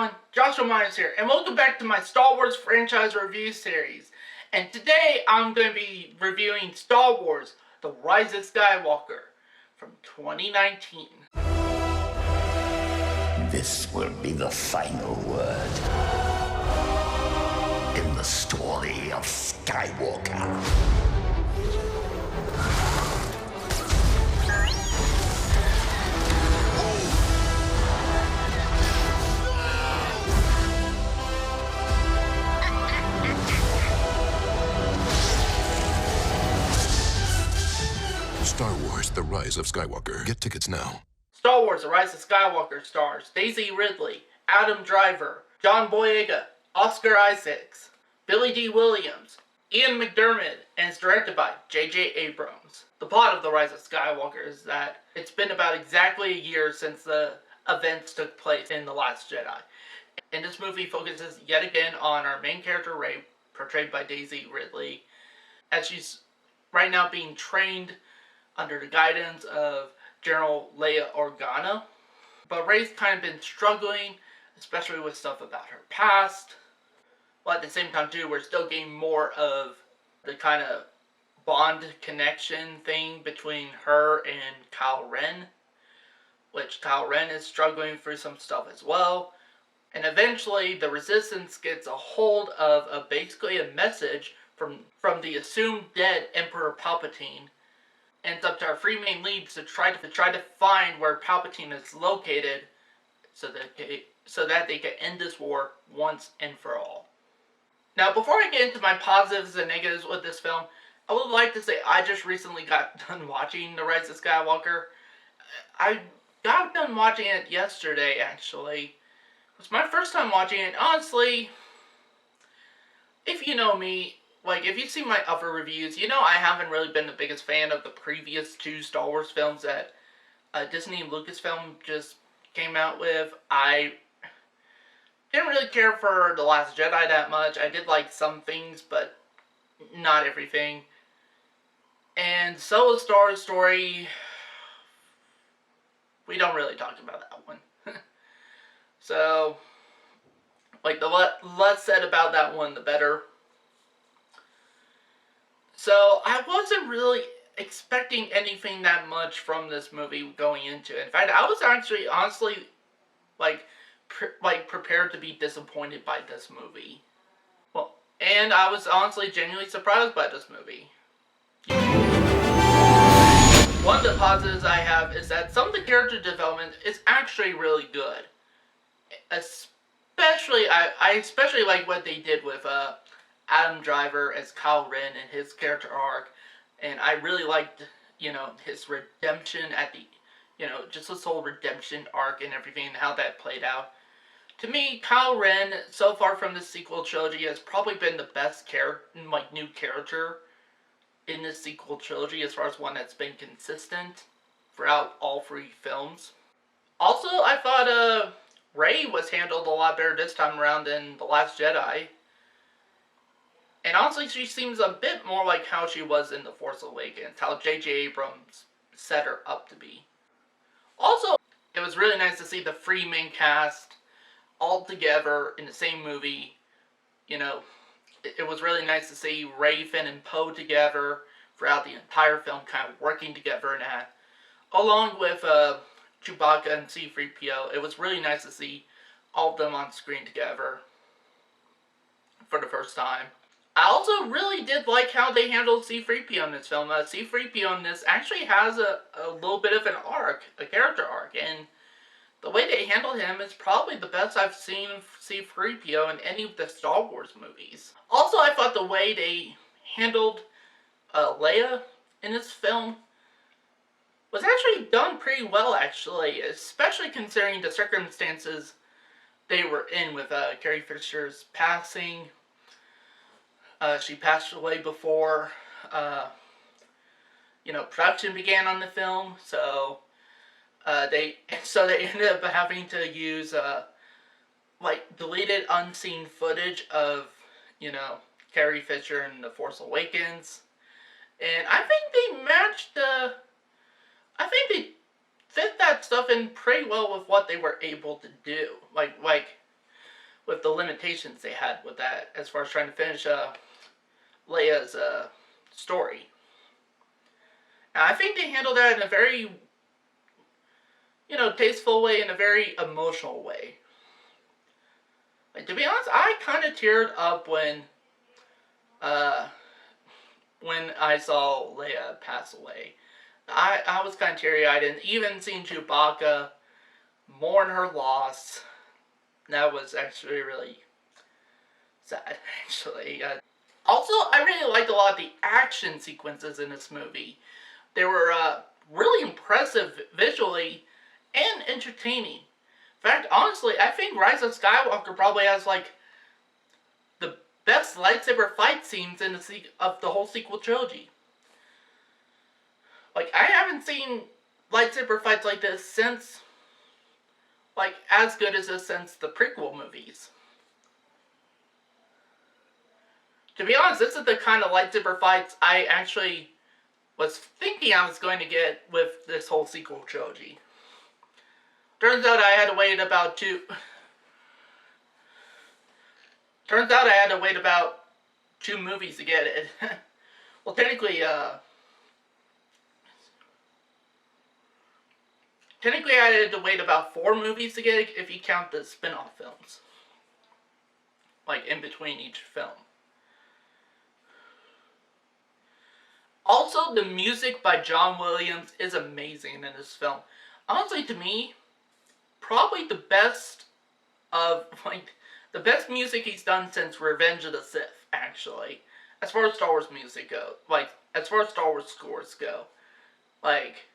everyone, Joshua Myers here, and welcome back to my Star Wars franchise review series. And today I'm going to be reviewing Star Wars: The Rise of Skywalker from 2019. This will be the final word in the story of Skywalker. Star Wars: The Rise of Skywalker. Get tickets now. Star Wars: The Rise of Skywalker stars Daisy Ridley, Adam Driver, John Boyega, Oscar Isaacs, Billy D. Williams, Ian McDiarmid, and is directed by J.J. Abrams. The plot of The Rise of Skywalker is that it's been about exactly a year since the events took place in The Last Jedi. And this movie focuses yet again on our main character Rey, portrayed by Daisy Ridley, as she's right now being trained under the guidance of General Leia Organa. But Rey's kind of been struggling, especially with stuff about her past. But at the same time too, we're still getting more of the kind of bond connection thing between her and Kylo Ren, which Kylo Ren is struggling through some stuff as well. And eventually the Resistance gets a hold of basically a message from the assumed dead Emperor Palpatine. And it's up to our three main leads to try to find where Palpatine is located, so that they can end this war once and for all. Now, before I get into my positives and negatives with this film, I would like to say I just recently got done watching The Rise of Skywalker. I got done watching it yesterday, actually. It was my first time watching it. Honestly, if you know me, if you've seen my other reviews, you know I haven't really been the biggest fan of the previous two Star Wars films that Disney and Lucasfilm just came out with. I didn't really care for The Last Jedi that much. I did like some things, but not everything. And Solo Star Wars Story, we don't really talk about that one. So, the less said about that one, the better. So, I wasn't really expecting anything that much from this movie going into it. In fact, I was actually, honestly, prepared to be disappointed by this movie. Well, and I was honestly genuinely surprised by this movie. One of the positives I have is that some of the character development is actually really good. Especially, I especially like what they did with, Adam Driver as Kylo Ren and his character arc, and I really liked, his redemption at the, just this whole redemption arc and everything and how that played out. To me, Kylo Ren, so far from the sequel trilogy, has probably been the best new character in this sequel trilogy, as far as one that's been consistent throughout all three films. Also, I thought, Rey was handled a lot better this time around than The Last Jedi. And honestly, she seems a bit more like how she was in The Force Awakens, how J.J. Abrams set her up to be. Also, it was really nice to see the three main cast all together in the same movie. It was really nice to see Rey, Finn, and Poe together throughout the entire film, kind of working together in that. Along with Chewbacca and C-3PO, it was really nice to see all of them on screen together for the first time. I also really did like how they handled C-3PO in this film. C-3PO in this actually has a little bit of an arc, a character arc, and the way they handled him is probably the best I've seen C-3PO in any of the Star Wars movies. Also, I thought the way they handled Leia in this film was actually done pretty well, actually, especially considering the circumstances they were in with Carrie Fisher's passing. She passed away before, production began on the film, so they ended up having to use, deleted unseen footage of, Carrie Fisher in The Force Awakens, and I think they matched, I think they fit that stuff in pretty well with what they were able to do, with the limitations they had with that as far as trying to finish Leia's story. And I think they handled that in a very, tasteful way, in a very emotional way. Like, to be honest, I kind of teared up when I saw Leia pass away. I was kind of teary-eyed, and even seeing Chewbacca mourn her loss, that was actually really sad, actually. Also, I really liked a lot of the action sequences in this movie. They were really impressive visually and entertaining. In fact, honestly, I think Rise of Skywalker probably has, like, the best lightsaber fight scenes in of the whole sequel trilogy. Like, I haven't seen lightsaber fights like this since, like, as good as this since the prequel movies. To be honest, this is the kind of lightsaber fights I actually was thinking I was going to get with this whole sequel trilogy. Turns out I had to wait about two movies to get it. Well, technically I had to wait about 4 movies to get it if you count the spin-off films. Like, in between each film. Also, the music by John Williams is amazing in this film. Honestly, to me, probably the best music he's done since Revenge of the Sith, actually. As far as Star Wars music goes. Like, as far as Star Wars scores go. Like,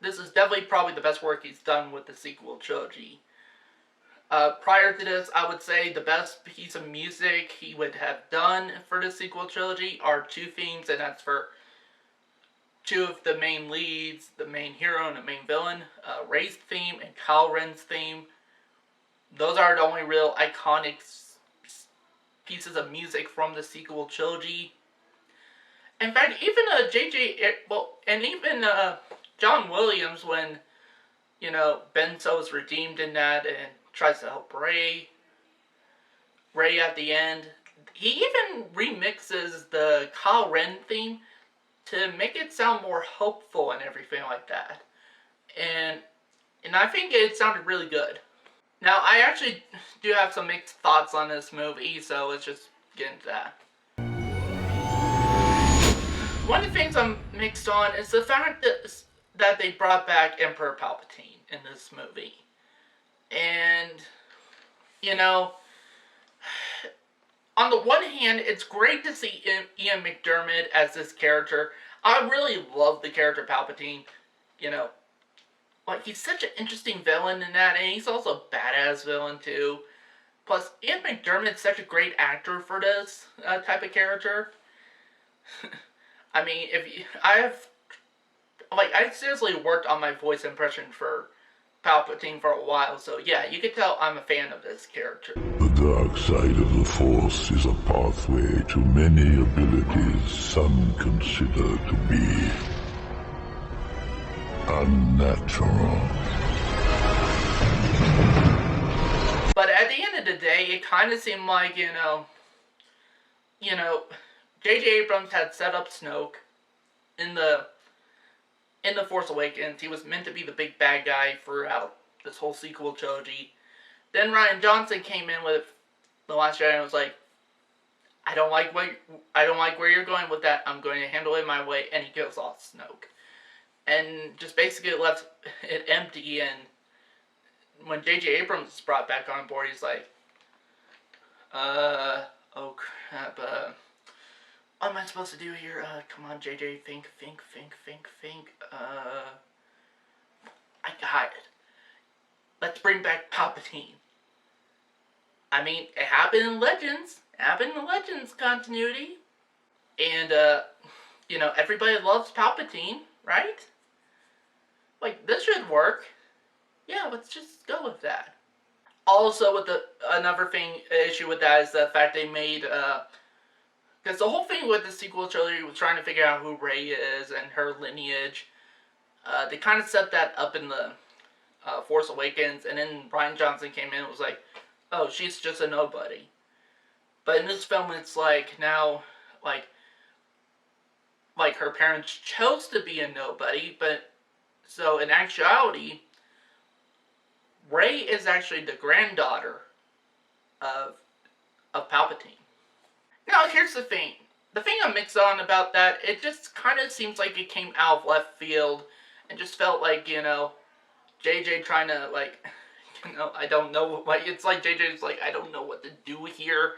this is definitely probably the best work he's done with the sequel trilogy. Prior to this, I would say the best piece of music he would have done for the sequel trilogy are 2 themes, and that's for 2 of the main leads, the main hero and the main villain, Rey's theme and Kylo Ren's theme. Those are the only real iconic pieces of music from the sequel trilogy. In fact, even John Williams, when, Ben Solo is redeemed in that and tries to help Rey at the end, he even remixes the Kylo Ren theme to make it sound more hopeful and everything like that. And I think it sounded really good. Now, I actually do have some mixed thoughts on this movie, so let's just get into that. One of the things I'm mixed on is the fact that they brought back Emperor Palpatine in this movie. And, on the one hand, it's great to see Ian McDiarmid as this character. I really love the character Palpatine. Like, he's such an interesting villain in that, and he's also a badass villain, too. Plus, Ian McDiarmid's such a great actor for this type of character. I mean, I seriously worked on my voice impression for Palpatine for a while, so yeah, you can tell I'm a fan of this character. The dark side of the Force is a pathway to many abilities some consider to be unnatural. But at the end of the day, it kind of seemed like, J.J. Abrams had set up Snoke in the Force Awakens. He was meant to be the big bad guy throughout this whole sequel trilogy. Then Rian Johnson came in with The Last Jedi and was like, I don't like where you're going with that. I'm going to handle it my way, and he kills off Snoke. And just basically left it empty, and when J.J. Abrams is brought back on board, he's like, oh crap, what am I supposed to do here? Come on, JJ, think. I got it. Let's bring back Palpatine. I mean, it happened in Legends. It happened in the Legends continuity. And, everybody loves Palpatine, right? Like, this should work. Yeah, let's just go with that. Also, with another issue with that is the fact they made, because the whole thing with the sequel trilogy was trying to figure out who Rey is and her lineage. They kind of set that up in the Force Awakens, and then Rian Johnson came in and was like, oh, she's just a nobody. But in this film, it's like now, like her parents chose to be a nobody, but so in actuality, Rey is actually the granddaughter of Palpatine. Now, here's the thing. The thing I'm mixed on about that, it just kind of seems like it came out of left field and just felt like, JJ trying to, I don't know, it's like JJ's like, I don't know what to do here,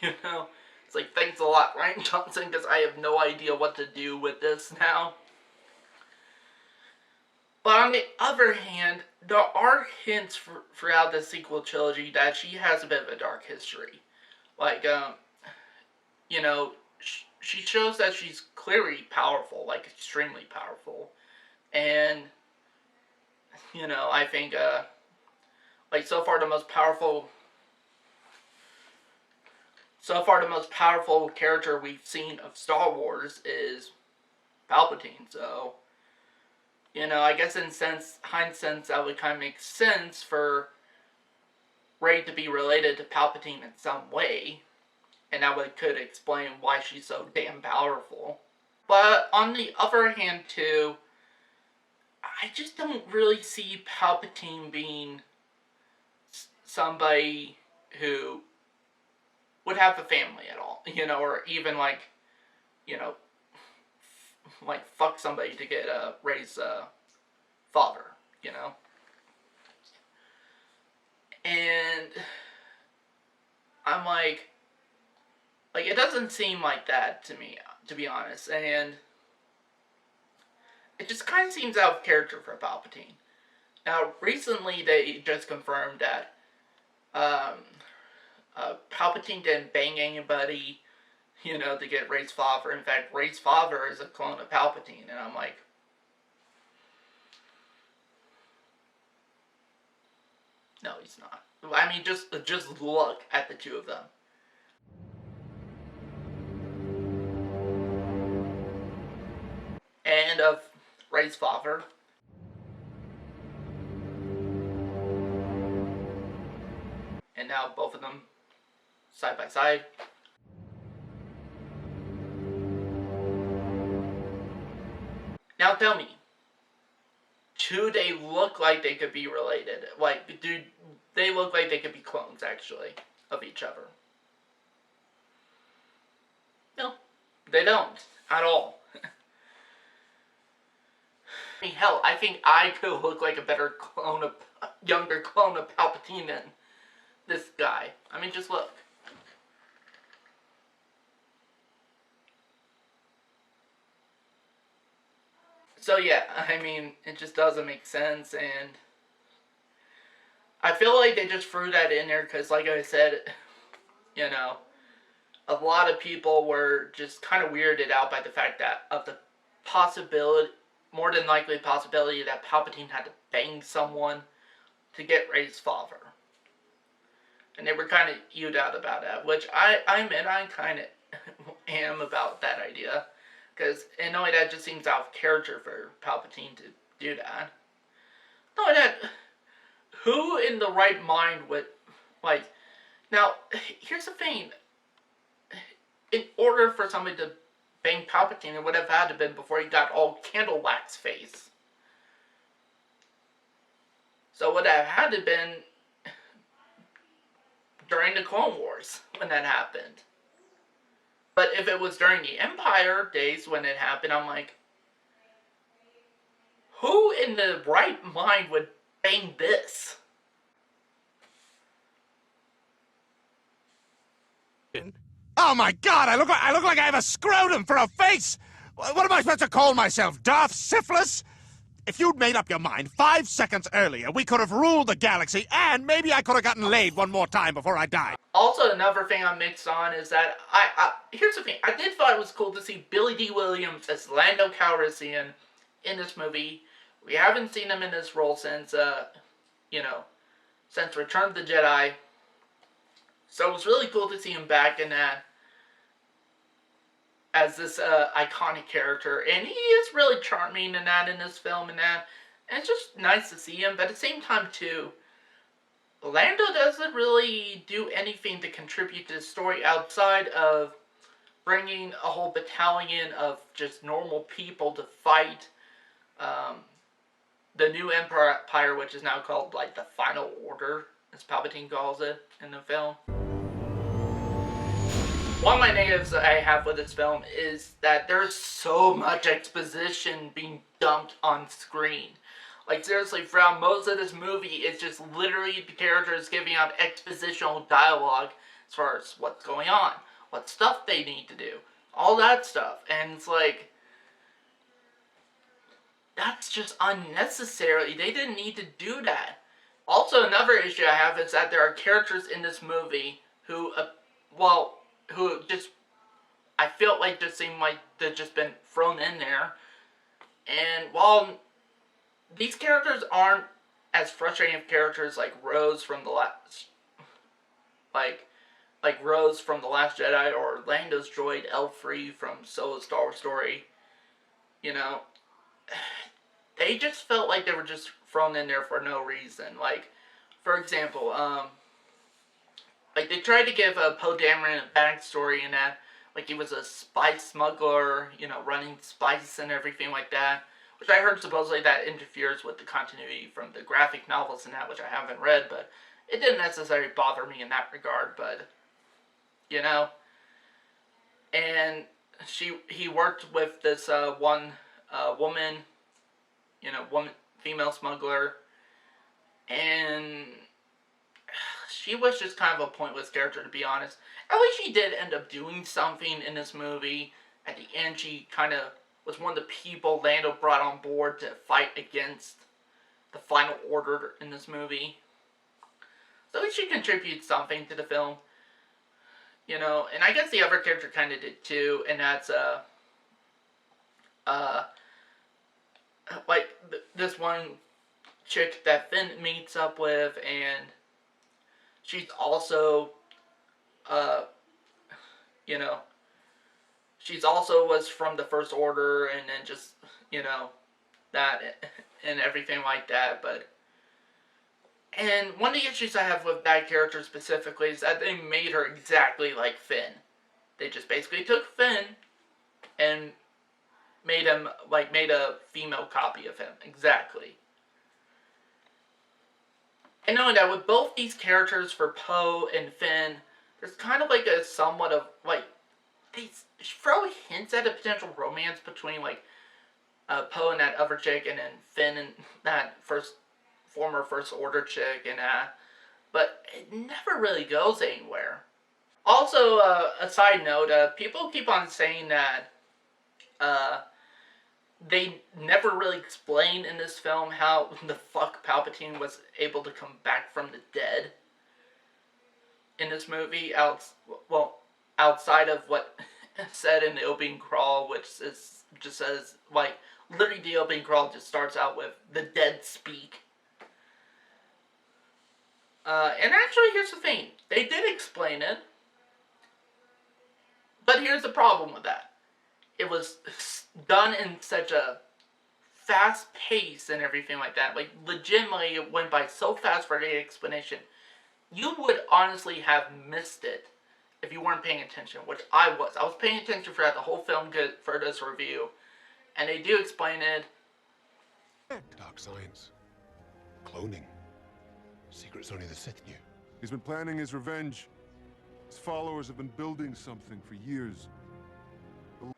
It's like, thanks a lot, Rian Johnson, because I have no idea what to do with this now. But on the other hand, there are hints throughout the sequel trilogy that she has a bit of a dark history. She shows that she's clearly powerful, extremely powerful. And, I think, so far the most powerful character we've seen of Star Wars is Palpatine, so, I guess in hindsight, that would kind of make sense for Rey to be related to Palpatine in some way, and that could explain why she's so damn powerful. But on the other hand, too, I just don't really see Palpatine being somebody who would have a family at all, or even fuck somebody to get Rey's father, And I'm like, it doesn't seem like that to me, to be honest, and it just kind of seems out of character for Palpatine. Now, recently they just confirmed that Palpatine didn't bang anybody, to get Rey's father. In fact, Rey's father is a clone of Palpatine, and I'm like, no, he's not. I mean, just look at the two of them. And of Rey's father. And now both of them side by side. Now tell me, do they look like they could be related? Do they look like they could be clones, actually, of each other? No, they don't, at all. I mean, hell, I think I could look like a younger clone of Palpatine than this guy. I mean, just look. So yeah, I mean, it just doesn't make sense, and I feel like they just threw that in there because, like I said, a lot of people were just kind of weirded out by the fact that of the possibility, more than likely possibility, that Palpatine had to bang someone to get Rey's father. And they were kind of ewed out about that, which I kind of am about that idea. Because in a way that just seems out of character for Palpatine to do that. Not only that, who in the right mind would, now, here's the thing. In order for somebody to bang Palpatine, it would have had to been before he got all candle wax face. So it would have had to been during the Clone Wars when that happened. But if it was during the Empire days when it happened, I'm like, who in the right mind would bang this? Oh my God! I look like I have a scrotum for a face. What am I supposed to call myself, Darth Syphilis? If you'd made up your mind 5 seconds earlier, we could have ruled the galaxy, and maybe I could have gotten laid one more time before I died. Also, another thing I'm mixed on is that here's the thing. I did thought it was cool to see Billy D. Williams as Lando Calrissian in this movie. We haven't seen him in this role since, since Return of the Jedi. So it was really cool to see him back in that as this iconic character, and he is really charming in this film, and it's just nice to see him. But at the same time, too, Lando doesn't really do anything to contribute to the story outside of bringing a whole battalion of just normal people to fight the new Empire, which is now called, like, the Final Order, as Palpatine calls it in the film. One of my negatives that I have with this film is that there's so much exposition being dumped on screen. Like, seriously, throughout most of this movie, it's just literally the characters giving out expositional dialogue as far as what's going on, what stuff they need to do, all that stuff. And it's like, that's just unnecessary. They didn't need to do that. Also, another issue I have is that there are characters in this movie who, who just, I feel like just seem like they've just been thrown in there. And while these characters aren't as frustrating of characters like Rose from the last, like Rose from The Last Jedi, or Lando's droid L3 from Solo Star Wars Story, you know, they just felt like they were just thrown in there for no reason. Like, for example, like, they tried to give Poe Dameron a backstory in that, like, he was a spice smuggler, you know, running spice and everything like that, which I heard supposedly that interferes with the continuity from the graphic novels and that, which I haven't read, but it didn't necessarily bother me in that regard, but, you know, and he worked with this one woman, you know, female smuggler, and she was just kind of a pointless character, to be honest. At least she did end up doing something in this movie. At the end, she kind of was one of the people Lando brought on board to fight against the Final Order in this movie. So at least she contributes something to the film. You know, and I guess the other character kind of did too, and that's, like, this one chick that Finn meets up with, and she's also, you know, she's also was from the First Order, and then just, you know, that, and everything like that, but, and one of the issues I have with that character specifically is that they made her exactly like Finn. They just basically took Finn and made him, like, made a female copy of him. Exactly. And knowing that with both these characters, for Poe and Finn, there's kind of like a somewhat of, like, they throw hints at a potential romance between, like, Poe and that other chick, and then Finn and that former First Order chick, and but it never really goes anywhere. Also, a side note, people keep on saying that they never really explain in this film how the fuck Palpatine was able to come back from the dead in this movie, outside of what said in the opening crawl, which just says, like, literally the opening crawl just starts out with, "The dead speak." And actually, here's the thing. They did explain it. But here's the problem with that. It was done in such a fast pace and everything like that. Like, legitimately, it went by so fast for the explanation. You would honestly have missed it if you weren't paying attention, which I was. I was paying attention throughout the whole film for this review. And they do explain it. Dark science. Cloning. Secrets only the Sith knew. He's been planning his revenge. His followers have been building something for years.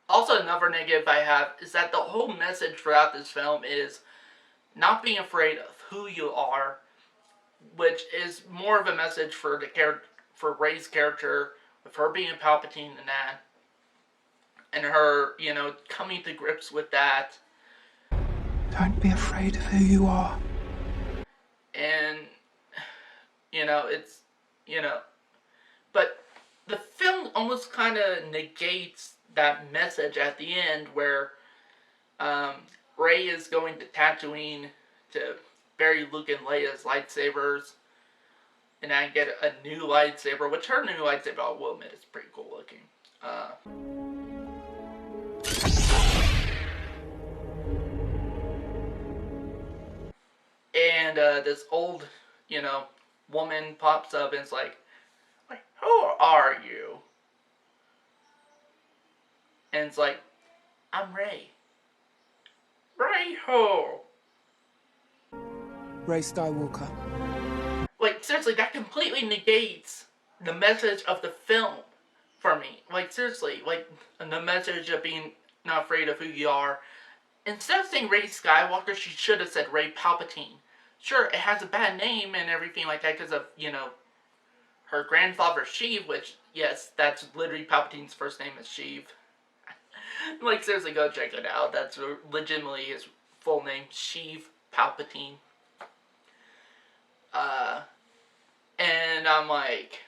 Also, another negative I have is that the whole message throughout this film is not being afraid of who you are, which is more of a message for for Rey's character, with her being Palpatine and that, and her, you know, coming to grips with that. Don't be afraid of who you are. And, you know, it's, you know, but the film almost kind of negates that message at the end, where Rey is going to Tatooine to bury Luke and Leia's lightsabers, and I get a new lightsaber, which her new lightsaber, I will admit, is pretty cool looking. And this old, you know, woman pops up and is like, who are you? And it's like, I'm Rey. Rey who? Rey Skywalker. Like, seriously, that completely negates the message of the film for me. Like, seriously, like, the message of being not afraid of who you are. Instead of saying Rey Skywalker, she should have said Rey Palpatine. Sure, it has a bad name and everything like that because of, you know, her grandfather Sheev, which, yes, that's literally Palpatine's first name is Sheev. Like, seriously, go check it out. That's legitimately his full name, Sheev Palpatine. And I'm like,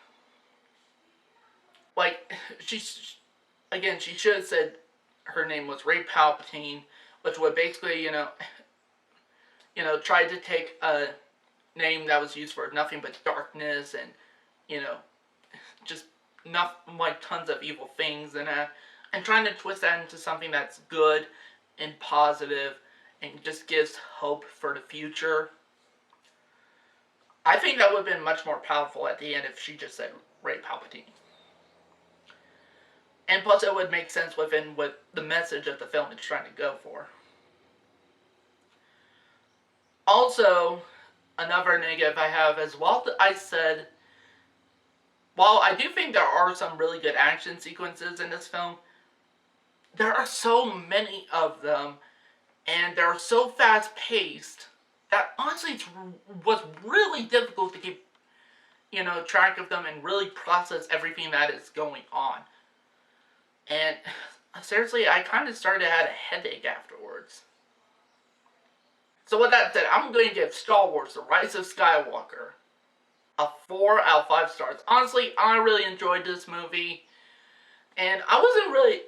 she should have said her name was Rey Palpatine, which would basically, try to take a name that was used for nothing but darkness and, just like tons of evil things, and trying to twist that into something that's good and positive and just gives hope for the future. I think that would have been much more powerful at the end if she just said Rey Palpatine. And plus it would make sense within what the message of the film is trying to go for. Also, another negative I have is, while I do think there are some really good action sequences in this film, there are so many of them, and they're so fast-paced, that honestly was really difficult to keep, track of them and really process everything that is going on. And seriously, I kind of started to have a headache afterwards. So with that said, I'm going to give Star Wars: The Rise of Skywalker a 4 out of 5 stars. Honestly, I really enjoyed this movie. And I wasn't really,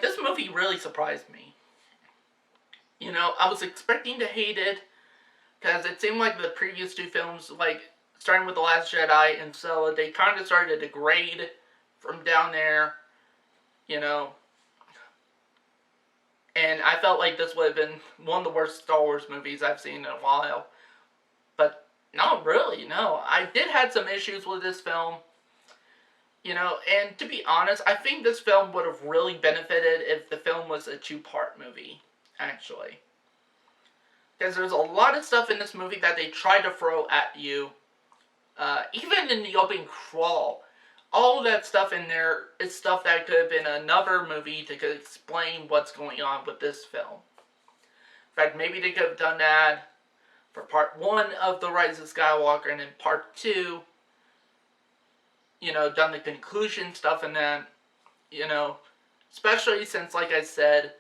this movie really surprised me. I was expecting to hate it, because it seemed like the previous two films, starting with The Last Jedi and so they kind of started to degrade from down there, And I felt like this would have been one of the worst Star Wars movies I've seen in a while. But not really, no. I did have some issues with this film. And to be honest, I think this film would have really benefited if the film was a 2-part movie, actually. Because there's a lot of stuff in this movie that they try to throw at you. Even in the opening crawl, all that stuff in there is stuff that could have been another movie to explain what's going on with this film. In fact, maybe they could have done that for part 1 of The Rise of Skywalker, and then part 2, done the conclusion stuff, and then, especially since, like I said,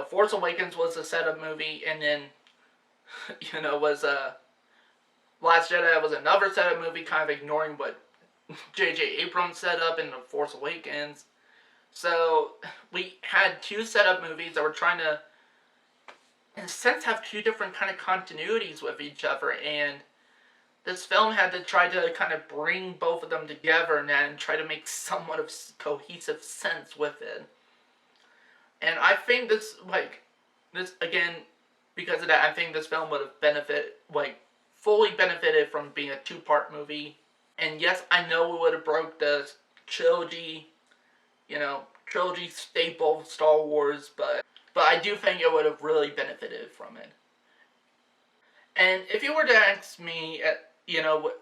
Force Awakens was a setup movie, and then, was Last Jedi was another setup movie, kind of ignoring what J.J. Abrams set up in The Force Awakens. So, we had 2 setup movies that were trying to, in a sense, have 2 different kind of continuities with each other, and this film had to try to kind of bring both of them together and try to make somewhat of cohesive sense with it. And I think this, again, because of that, I think this film would have fully benefited from being a 2-part movie. And yes, I know it would have broke the trilogy staple Star Wars, but I do think it would have really benefited from it. And if you were to ask me,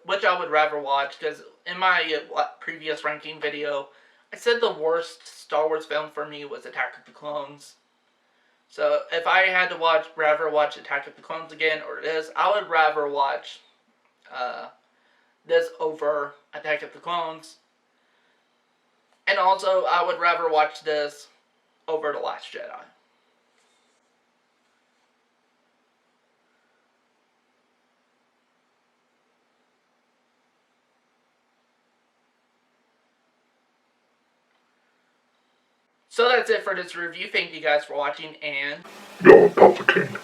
which I would rather watch, because in my previous ranking video, I said the worst Star Wars film for me was Attack of the Clones. So if I had to rather watch Attack of the Clones again or this, I would rather watch this over Attack of the Clones. And also, I would rather watch this over The Last Jedi. So that's it for this review. Thank you guys for watching, and... You're Palpatine.